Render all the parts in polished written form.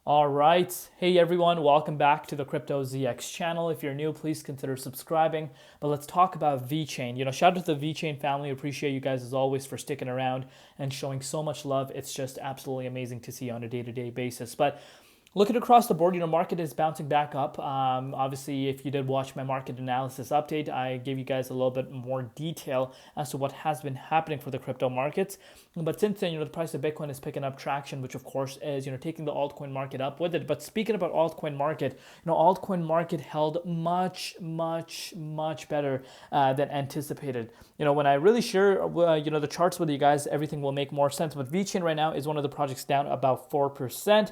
All right. Hey everyone, welcome back to the Crypto ZX channel. If you're new, please consider subscribing. But let's talk about Vechain. Shout out to the Vechain family. Appreciate you guys as always for sticking around and showing so much love. It's just absolutely amazing to see on a day-to-day basis. But looking across the board, market is bouncing back up. Obviously, if you did watch my market analysis update, I gave you guys a little bit more detail as to what has been happening for the crypto markets. But since then, the price of Bitcoin is picking up traction, which of course is, taking the altcoin market up with it. But speaking about altcoin market, altcoin market held much, much, much better than anticipated. When I really share, the charts with you guys, everything will make more sense. But VeChain right now is one of the projects down about 4%.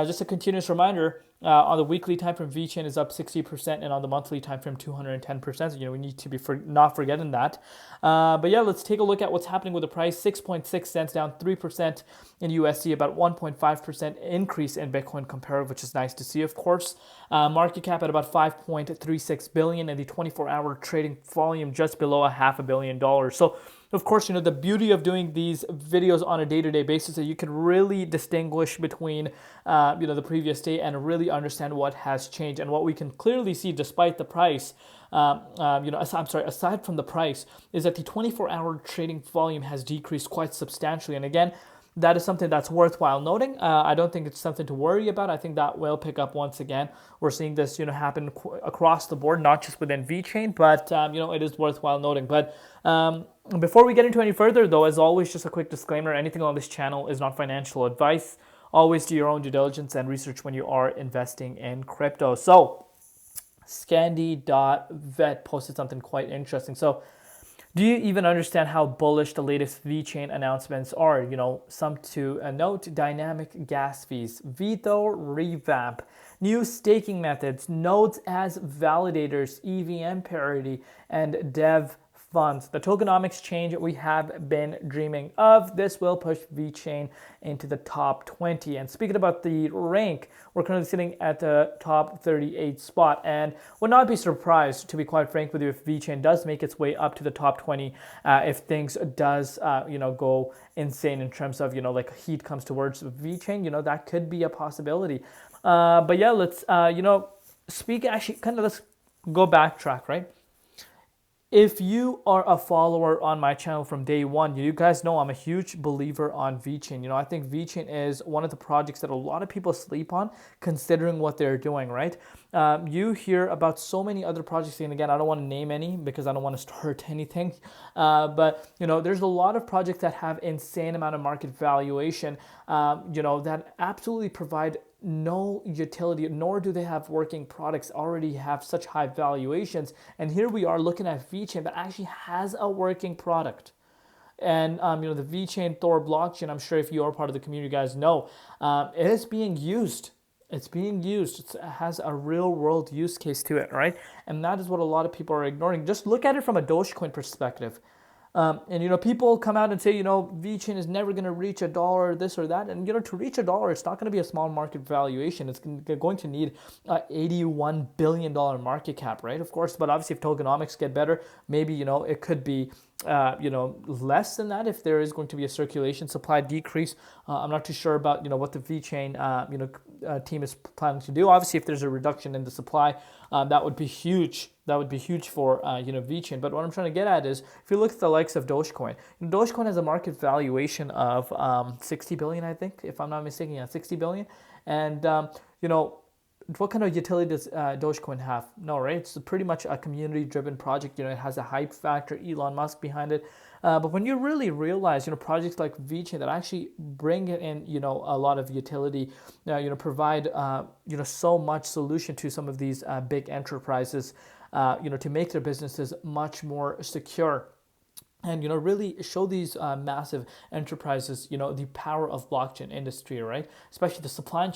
Just a continuous reminder, on the weekly time frame, VeChain is up 60%, and on the monthly time frame, 210%. So, we need to be not forgetting that. But yeah, let's take a look at what's happening with the price. 6.6 cents down 3% in USD, about 1.5% increase in Bitcoin compared, which is nice to see, of course. Market cap at about 5.36 billion, and the 24-hour trading volume just below $500 million. So, of course, the beauty of doing these videos on a day-to-day basis is that you can really distinguish between, the previous day and really understand what has changed. And what we can clearly see, despite the price, aside from the price, is that the 24-hour trading volume has decreased quite substantially. And again, that is something that's worthwhile noting. I don't think it's something to worry about. I think that will pick up once again. We're seeing this, happen across the board, not just within VeChain, but it is worthwhile noting. But before we get into any further, though, as always, just a quick disclaimer: anything on this channel is not financial advice. Always do your own due diligence and research when you are investing in crypto. So, Scandy.vet posted something quite interesting. So, do you even understand how bullish the latest VeChain announcements are? Some to note: dynamic gas fees, veto revamp, new staking methods, nodes as validators, EVM parity, and dev funds. The tokenomics change we have been dreaming of. This will push VeChain into the top 20. And speaking about the rank, we're currently sitting at the top 38 spot, and would not be surprised, to be quite frank with you, if VeChain does make its way up to the top 20, if things does go insane in terms of like heat comes towards VeChain. That could be a possibility. But yeah, let's let's go backtrack, right? If you are a follower on my channel from day one, you guys know I'm a huge believer on VeChain. I think VeChain is one of the projects that a lot of people sleep on, considering what they're doing, right? You hear about so many other projects, and again, I don't want to name any because I don't want to start anything. But there's a lot of projects that have insane amount of market valuation, that absolutely provide no utility, nor do they have working products, already have such high valuations. And here we are looking at VeChain that actually has a working product. And the VeChain Thor blockchain, I'm sure if you are part of the community, you guys know, it is being used. It's being used. It has a real world use case to it, right? And that is what a lot of people are ignoring. Just look at it from a Dogecoin perspective. And people come out and say, VeChain is never going to reach $1, this or that. And to reach $1, it's not going to be a small market valuation. It's going to need a $81 billion market cap, right? Of course, but obviously if tokenomics get better, maybe it could be less than that if there is going to be a circulation supply decrease. I'm not too sure about what the VeChain team is planning to do. Obviously, if there's a reduction in the supply, that would be huge. That would be huge for VeChain. But what I'm trying to get at is, if you look at the likes of Dogecoin, Dogecoin has a market valuation of 60 billion, I think, if I'm not mistaken. Yeah, 60 billion. And what kind of utility does Dogecoin have? No, right? It's pretty much a community-driven project. It has a hype factor, Elon Musk behind it. But when you really realize, projects like VeChain that actually bring in, a lot of utility, provide, so much solution to some of these big enterprises, to make their businesses much more secure. And really show these massive enterprises the power of blockchain industry, right? Especially the supply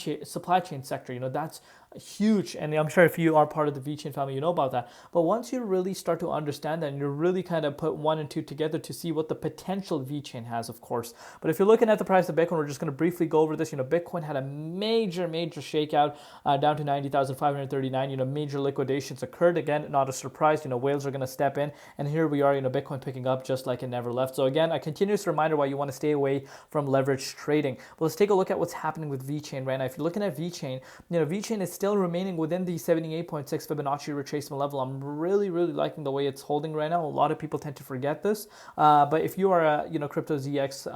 chain sector. That's huge, and I'm sure if you are part of the VeChain family, you know about that. But once you really start to understand that, and you really kind of put one and two together to see what the potential VeChain has, of course. But if you're looking at the price of Bitcoin, we're just going to briefly go over this. Bitcoin had a major shakeout down to 90,539. Major liquidations occurred. Again, not a surprise. Whales are going to step in, and here we are. Bitcoin picking up just like it never left. So again, a continuous reminder why you want to stay away from leverage trading. But let's take a look at what's happening with Vechain right now. If you're looking at Vechain, Vechain is still remaining within the 78.6 Fibonacci retracement level. I'm really liking the way it's holding right now. A lot of people tend to forget this, but if you are a Crypto ZX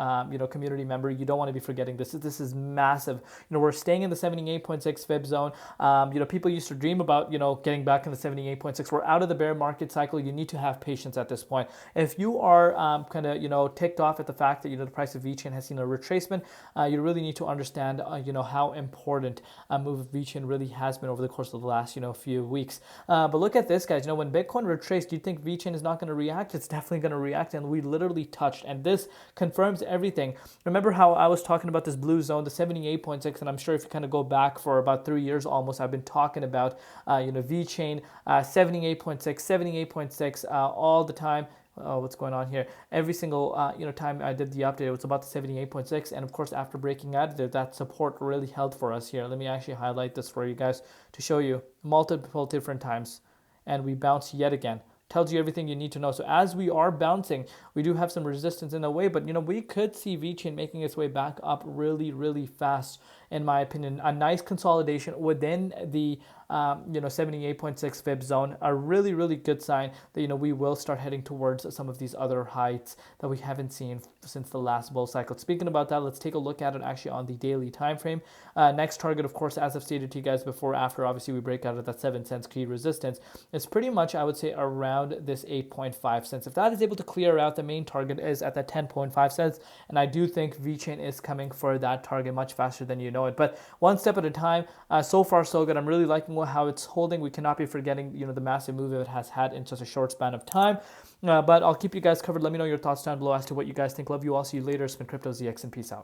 community member, you don't want to be forgetting this. This is massive. We're staying in the 78.6 Fib zone. People used to dream about getting back in the 78.6. We're out of the bear market cycle. You need to have patience at this point. If you are kind of ticked off at the fact that the price of Vechain has seen a retracement, you really need to understand how important a move of Vechain really has been over the course of the last few weeks. But look at this, guys. When Bitcoin retraced, do you think Vechain is not going to react? It's definitely going to react, and we literally touched, and this confirms everything. Remember how I was talking about this blue zone, the 78.6, and I'm sure if you kind of go back for about 3 years almost, I've been talking about Vechain 78.6 all the time. Oh, what's going on here? Every single time I did the update, it was about the 78.6, and of course after breaking out of there, that support really held for us here. Let me actually highlight this for you guys to show you multiple different times, and we bounced yet again. Tells you everything you need to know. So as we are bouncing, we do have some resistance in the way, but we could see Vechain making its way back up really fast, in my opinion. A nice consolidation within the 78.6 Fib zone, a really good sign that we will start heading towards some of these other heights that we haven't seen since the last bull cycle. Speaking about that, let's take a look at it actually on the daily time frame. Next target, of course, as I've stated to you guys before, after obviously we break out of that 7 cents key resistance, it's pretty much, I would say, around this 8.5 cents. If that is able to clear out, the main target is at that 10.5 cents, and I do think Vechain is coming for that target much faster than you know it. But one step at a time. So far so good. I'm really liking how it's holding. We cannot be forgetting the massive move it has had in such a short span of time. But I'll keep you guys covered. Let me know your thoughts down below as to what you guys think. Love you all. See you later. It's been Crypto ZX, and peace out.